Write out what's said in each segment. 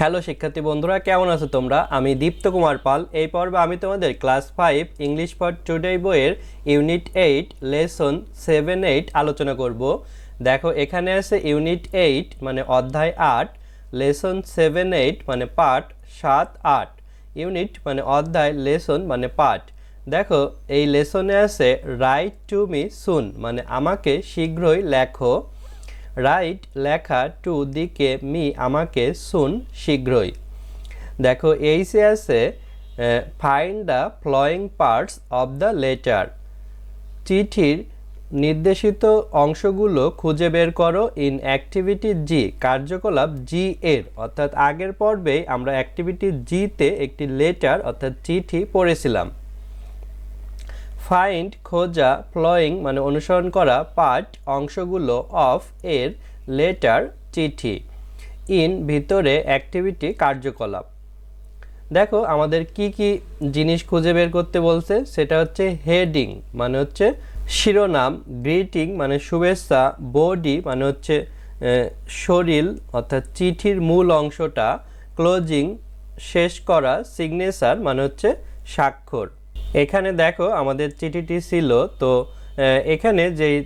Hello শিক্ষার্থী বন্ধুরা, কেমন আছো তোমরা? আমি দীপ্ত কুমার পাল। এই পর্বে আমি তোমাদের ক্লাস 5 ইংলিশ ফর টুডে বইয়ের ইউনিট 8 লেসন 7-8 আলোচনা করব। দেখো এখানে আছে ইউনিট 8 মানে অধ্যায় 8, লেসন 7-8 মানে পাঠ 7-8, ইউনিট মানে অধ্যায়, লেসন মানে পাঠ। দেখো এই লেসনে আছে রাইট টু মি সুন মানে আমাকে শীঘ্রই লেখো, রাইট লেখা, টু দিকে, মি আমাকে, সুন শীঘ্রই। দেখো এইসে আছে find the following parts of the letter, চিঠির নির্দেশিত অংশগুলো খুঁজে বের করো ইন অ্যাক্টিভিটি জি, কার্যকলাপ জি এর। অর্থাৎ আগের পর্বেই আমরা অ্যাক্টিভিটি জিতে একটি লেটার অর্থাৎ চিঠি পড়েছিলাম। ফাইন্ড খোঁজা, ফ্লোয়িং মানে অনুসরণ করা, পার্ট অংশগুলো, অফ এর, লেটার চিঠি, ইন ভিতরে, অ্যাক্টিভিটি কার্যকলাপ। দেখো আমাদের কি কি জিনিস খুঁজে বের করতে বলছে, সেটা হচ্ছে হেডিং মানে হচ্ছে শিরোনাম, গ্রিটিং মানে শুভেচ্ছা, বডি মানে হচ্ছে শরীর অর্থাৎ চিঠির মূল অংশটা, ক্লোজিং শেষ করা, সিগনেচার মানে হচ্ছে স্বাক্ষর। এখানে দেখো আমাদের চিঠিটি ছিল, তো এখানে যেই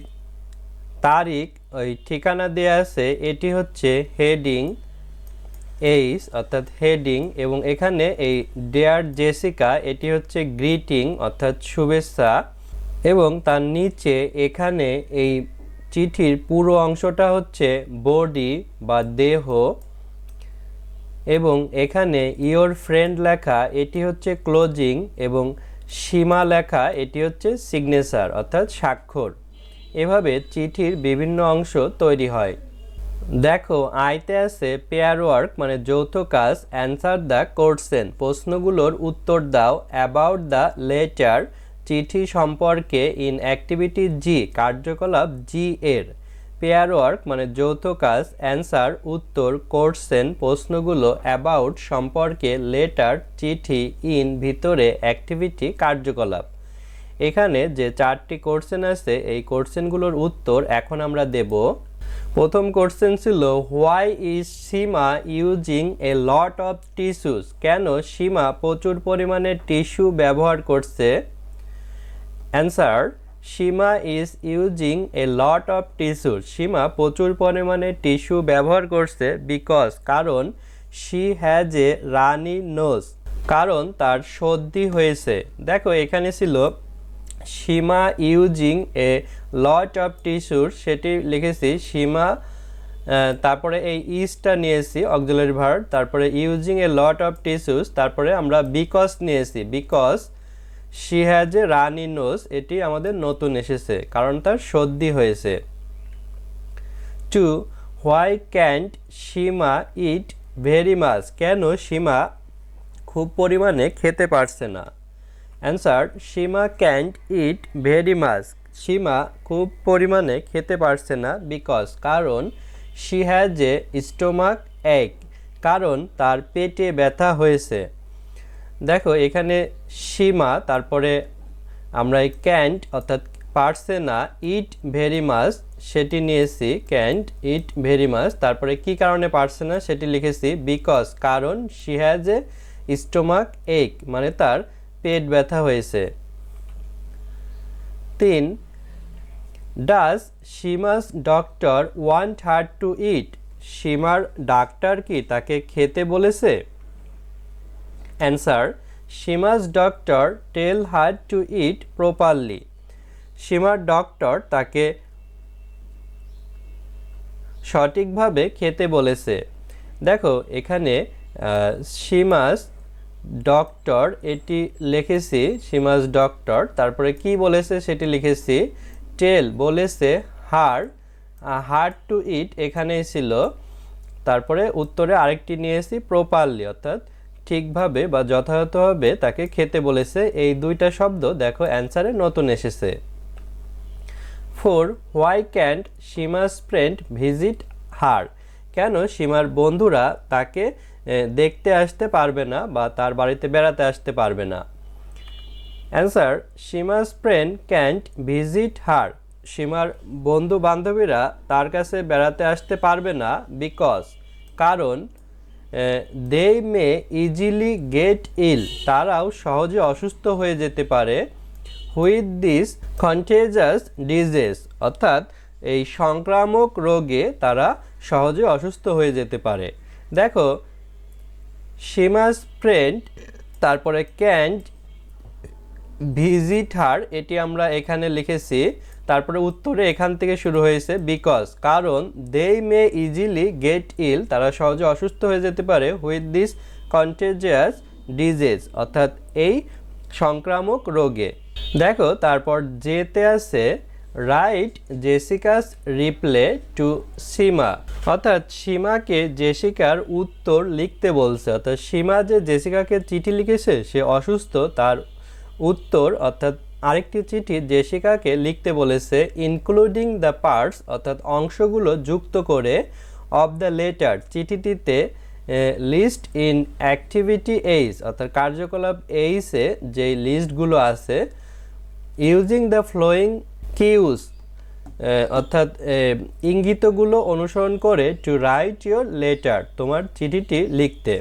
তারিখ ওই ঠিকানা দেয়া আছে এটি হচ্ছে হেডিং এইস অর্থাৎ হেডিং, এবং এখানে এই ডিয়ার জেসিকা এটি হচ্ছে গ্রিটিং অর্থাৎ শুভেচ্ছা, এবং তার নিচে এখানে এই চিঠির পুরো অংশটা হচ্ছে বডি বা দেহ, এবং এখানে ইয়োর ফ্রেন্ড লেখা এটি হচ্ছে ক্লোজিং, এবং সীমা লেখা এটি হচ্ছে সিগনেচার অর্থাৎ স্বাক্ষর। এভাবে চিঠির বিভিন্ন অংশ তৈরি হয়। দেখো আইতে আছে পেয়ার ওয়ার্ক মানে যৌথ কাজ, অ্যান্সার দ্য কোশ্চেন প্রশ্নগুলোর উত্তর দাও, অ্যাবাউট দ্য লেটার চিঠি সম্পর্কে, ইন অ্যাক্টিভিটি জি কার্যকলাপ জি এর, পেয়ার ওয়ার্ক মানে যৌথ কাজ, অ্যান্সার উত্তর, কোশ্চেন প্রশ্নগুলো, অ্যাবাউট সম্পর্কে, লেটার চিঠি, ইন ভিতরে, অ্যাক্টিভিটি কার্যকলাপ। এখানে যে 4টি কোশ্চেন আছে এই কোশ্চেনগুলোর উত্তর এখন আমরা দেব। প্রথম কোশ্চেন ছিল why is Seema using a lot of tissues, কেন সীমা প্রচুর পরিমাণে টিস্যু ব্যবহার করছে। Answer Seema is using a lot of tissues, Seema প্রচুর পরিমাণে টিস্যু ব্যবহার করছে, বিকজ কারণ, she has a runny nose কারণ তার সর্দি হয়েছে। দেখো এখানে ছিল Seema using a lot of tissues, সেটি লিখেছি সীমা, তারপরে এই ইজটা নিয়েছি অক্সিলারি ভার্ব, তারপরে using a lot of tissues, তারপরে আমরা বিকজ নিয়েছি, because she has a runny nose, এটি আমাদের নতুন এসেছে কারণ তার সর্দি হয়েছে। 2 why can't Seema eat very much, কেন সীমা খুব পরিমাণে খেতে পারছে না। Answer Seema can't eat very much, Seema খুব পরিমাণে খেতে পারছে না, বিকজ কারণ, শি হ্যাজ এ স্টোমাক এক কারণ তার পেটে ব্যথা হয়েছে। দেখো এখানে সীমা, তারপরে আমরা এই ক্যান্ট অর্থাৎ পারছে না, ইট ভেরি মাচ সেটি নিয়েছি, ক্যান্ট ইট ভেরি মাচ, তারপরে কি কারণে পারছে না সেটি লিখেছি, বিকজ কারণ, শি হ্যাজ এ স্টোমাক এক মানে তার পেট ব্যথা হয়েছে। 3 does Seema's doctor want her to eat, সীমার ডাক্তার কি তাকে খেতে বলেছে। Answer Seema's doctor tell her to eat properly, সীমার ডক্টর তাকে সঠিকভাবে খেতে বলেছে। দেখো এখানে সীমাস ডক্টর এটি লিখেছি, সীমাস ডক্টর, তারপরে কি বলেছে সেটি লিখেছি, টেল বলেছে, হার, হার টু ইট এখানেই ছিল, তারপরে উত্তরে আরেকটি নিয়েছি প্রপারলি অর্থাৎ ঠিকভাবে বা যথাযথভাবে তাকে খেতে বলেছে। এই দুইটা শব্দ দেখো অ্যান্সারে নতুন এসেছে। 4 why can't Seema's friend visit her, কেন সীমার বন্ধুরা তাকে দেখতে আসতে পারবে না বা তার বাড়িতে বেড়াতে আসতে পারবে না। Answer Seema's friend can't visit her, সীমার বন্ধু বান্ধবীরা তার কাছে বেড়াতে আসতে পারবে না, বিকজ কারণ, দে মে ইজিলি গেট ইল, তারাও সহজে অসুস্থ হয়ে যেতে পারে। হুইথ দিস কন্টেজাস ডিজিজ, অর্থাৎ এই সংক্রামক রোগে তারা সহজে অসুস্থ হয়ে যেতে পারে। দেখো সীমাস ফ্রেন্ড, তারপরে ক্যান্ট ভিজিট হার, এটি আমরা এখানে লিখেছি। তারপরে উত্তরে এখান থেকে শুরু হয়েছে বিকজ, কারণ দে মে ইজিলি গেট ইল, তারা সহজে অসুস্থ হয়ে যেতে পারে। হুইথ দিস কন্টেজিয়াস ডিজিজ, অর্থাৎ এই সংক্রামক রোগে। দেখো তারপর যেতে আছে রাইট জেসিকাস রিপ্লে টু সীমা, অর্থাৎ সীমাকে জেসিকার উত্তর লিখতে বলছে। অর্থাৎ সীমা যে জেসিকাকে চিঠি লিখেছে সে অসুস্থ, তার উত্তর অর্থাৎ আরেকটি চিঠি জেসিকাকে লিখতে বলেছে। ইনক্লুডিং দ্য পার্টস, অর্থাৎ অংশগুলো যুক্ত করে, অফ দ্য লেটার, চিঠিটিতে লিস্ট ইন অ্যাক্টিভিটি এইচ, অর্থাৎ কার্যকলাপ এইচে যেই লিস্টগুলো আছে। ইউজিং দ্য ফ্লোয়িং কিউজ, অর্থাৎ ইঙ্গিতগুলো অনুসরণ করে, টু রাইট ইয়োর লেটার, তোমার চিঠিটি লিখতে।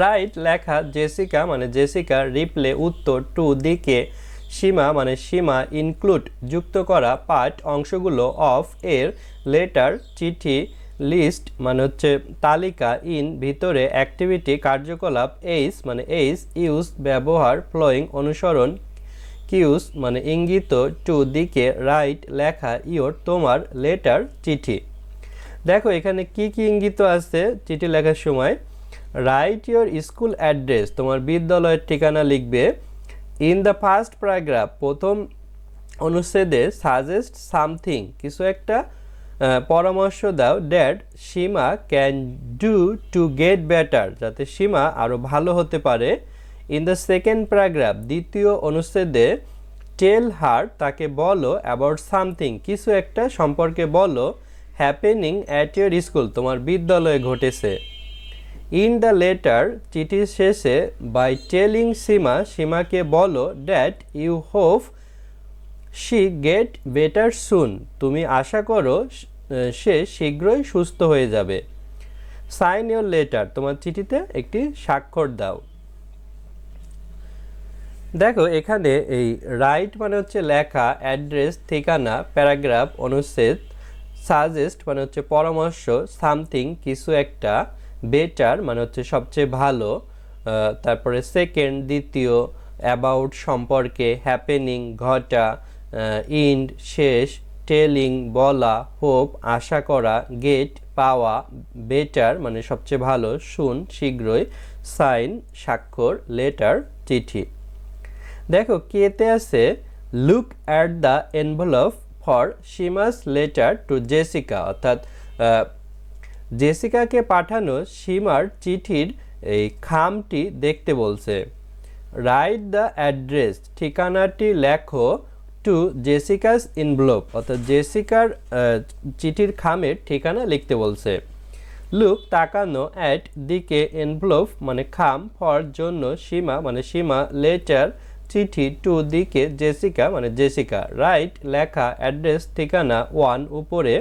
রাইট লেখা, জেসিকা মানে জেসিকা, রিপ্লে উত্তর, টু দিকে, সীমা মানে সীমা, ইনক্লুড যুক্ত করা, পার্ট অংশগুলো, অফ এর, লেটার চিঠি, লিস্ট মানে হচ্ছে তালিকা, ইন ভিতরে, অ্যাক্টিভিটি কার্যকলাপ, এইচ মানে এইচ ইউজ ব্যবহার, ফ্লোয়িং অনুসরণ, কিউজ মানে ইঙ্গিত, টু দিকে, রাইট লেখা, ইয়োর তোমার, লেটার চিঠি। দেখো এখানে কি কি ইঙ্গিত আছে চিঠি লেখার সময়। রাইট ইয়োর স্কুল অ্যাড্রেস, তোমার বিদ্যালয়ের ঠিকানা লিখবে। ইন দ্য ফার্স্ট প্যারাগ্রাফ, প্রথম অনুচ্ছেদে, সাজেস্ট সামথিং, কিছু একটা পরামর্শ দাও, that Seema can do to get better, যাতে সীমা আরও ভালো হতে পারে। ইন দ্য সেকেন্ড প্যারাগ্রাফ, দ্বিতীয় অনুচ্ছেদে, টেল হার, তাকে বলো, অ্যাবাউট সামথিং, কিছু একটা সম্পর্কে বলো, হ্যাপেনিং অ্যাট ইয়োর স্কুল, তোমার বিদ্যালয়ে ঘটেছে। ইন দ্য লেটার, চিঠির শেষে, বাই টেলিং সীমা, সীমাকে বলো, that you hope she get better soon, তুমি আশা করো সে শীঘ্রই সুস্থ হয়ে যাবে। সাইন ইয়োর লেটার, তোমার চিঠিতে একটি স্বাক্ষর দাও। দেখো এখানে এই রাইট মানে হচ্ছে লেখা, অ্যাড্রেস ঠিকানা, প্যারাগ্রাফ অনুচ্ছেদ, সাজেস্ট মানে হচ্ছে পরামর্শ, সামথিং কিছু একটা, বেটার মানে হচ্ছে সবচেয়ে ভালো, তারপরে সেকেন্ড দ্বিতীয়, অ্যাবাউট সম্পর্কে, হ্যাপেনিং ঘটা, ইন্ড শেষ, টেলিং বলা, হোপ আশা করা, গেট পাওয়া, বেটার মানে সবচেয়ে ভালো, শুন শীঘ্রই, সাইন স্বাক্ষর, লেটার চিঠি। দেখো কেতে আছে look at the envelope for Seema's letter to Jessica, অর্থাৎ জেসিকাকে পাঠানো সীমার চিঠির এই খামটি দেখতে বলছে। রাইট দ্য অ্যাড্রেস, ঠিকানাটি লেখো, টু জেসিকাস এনভেলপ, অর্থাৎ জেসিকার চিঠির খামের ঠিকানা লিখতে বলছে। লুক তাকানো, অ্যাট দিকে, এনভেলপ মানে খাম, ফর জন্য, সীমা মানে সীমা, লেটার চিঠি, টু দিকে, জেসিকা মানে জেসিকা। রাইট লেখা, অ্যাড্রেস ঠিকানা, ওয়ান উপরে,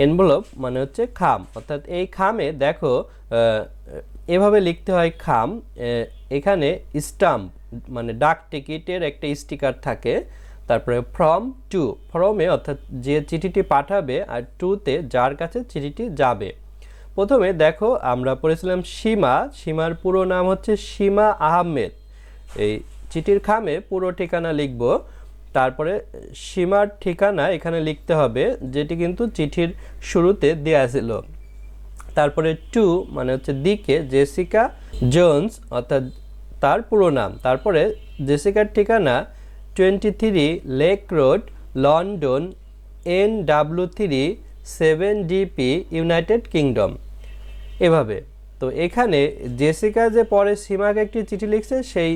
এনভেলপ মানে হচ্ছে খাম, অর্থাৎ এই খামে দেখো এভাবে লিখতে হয় খাম। এখানে স্টাম্প মানে ডাক টিকিটের একটা স্টিকার থাকে, তারপরে ফ্রম টু, ফ্রমে অর্থাৎ যে চিঠিটি পাঠাবে, আর টুতে যার কাছে চিঠিটি যাবে। প্রথমে দেখো আমরা পড়েছিলাম সীমা, সীমার পুরো নাম হচ্ছে সীমা আহমেদ। এই চিঠির খামে পুরো ঠিকানা লিখব, তারপরে সীমার ঠিকানা এখানে লিখতে হবে, যেটি কিন্তু চিঠির শুরুতে দেয়া ছিল। তারপরে টু মানে হচ্ছে দিকে, জেসিকা জোন্স অর্থাৎ তার পুরো নাম। তারপরে জেসিকার ঠিকানা 23 lake road, London, NW3 7DP, United kingdom. এভাবে তো এখানে জেসিকা যে পরে সীমাকে একটি চিঠি লিখছে সেই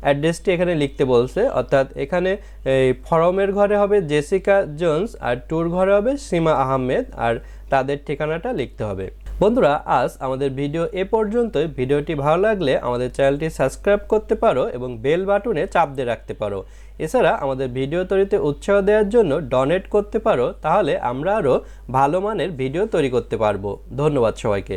অ্যাড্রেসটি এখানে লিখতে বলছে, অর্থাৎ এখানে এই ফরমের ঘরে হবে জেসিকা জোন্স আর টুর ঘরে হবে সীমা আহমেদ, আর তাদের ঠিকানাটা লিখতে হবে। বন্ধুরা আজ আমাদের ভিডিও এ পর্যন্তই। ভিডিওটি ভালো লাগলে আমাদের চ্যানেলটি সাবস্ক্রাইব করতে পারো এবং বেল বাটনে চাপ দিয়ে রাখতে পারো। এছাড়া আমাদের ভিডিও তৈরিতে উৎসাহ দেওয়ার জন্য ডোনেট করতে পারো, তাহলে আমরা আরও ভালো মানের ভিডিও তৈরি করতে পারবো। ধন্যবাদ সবাইকে।